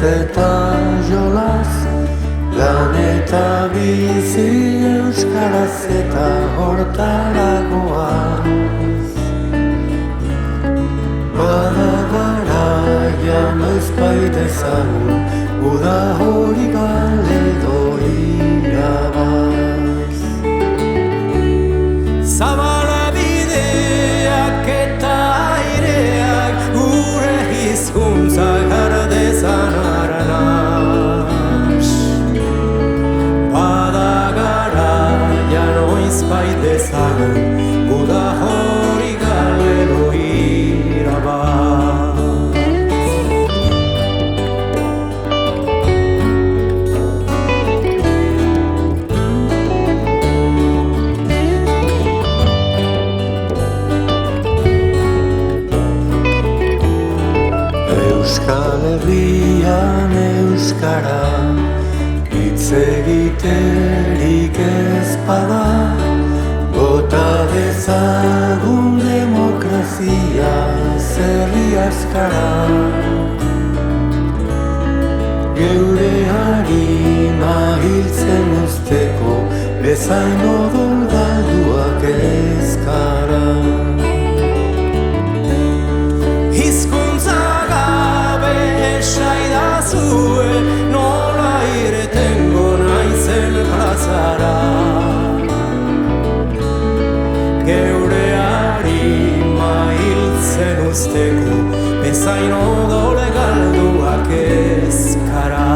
eta jolaz, lan eta bizi euskaraz eta hortaragoaz. Bada garaia noiz baitezagun, uda hori galedo irabaz. Zabala bideak eta aireak, gure hizkuntza gara dezan aranaz. Bada garaia noiz baitezagun, uda hori galedo irabaz. Euskal Herrian euskara, hitz egiterik ez bada, bota dezagun demokrazia zerri askara. Geure harima hiltzen usteko, bezain odol galduak ezkara. Esaidazue nola irtengo naizen plazara. Geure harima hiltzen usteko, bezain odole galduak ezkara.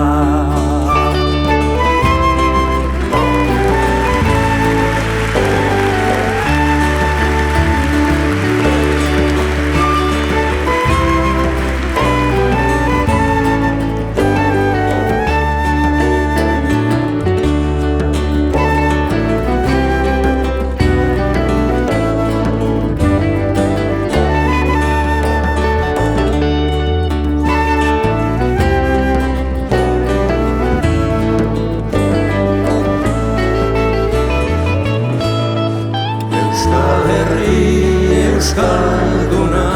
Euskalduna,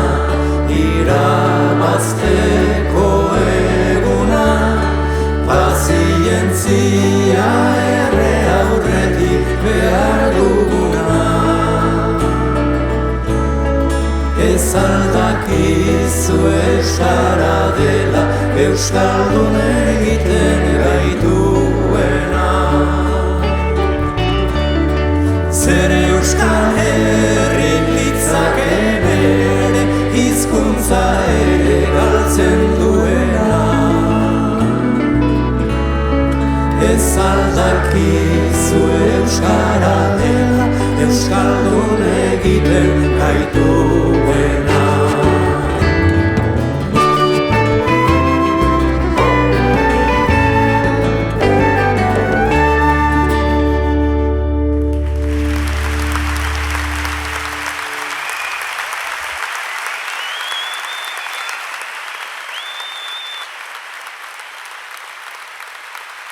irabazteko eguna, pazientzia erre aurretik behar duguna. Ez aldakizu euskara dela, euskaldun egiten gaituena. Zer euskal herrin litzaken ere, hizkuntza ere galtzen duena. Ez aldakizu euskara dela, euskaldun egiten gaituena.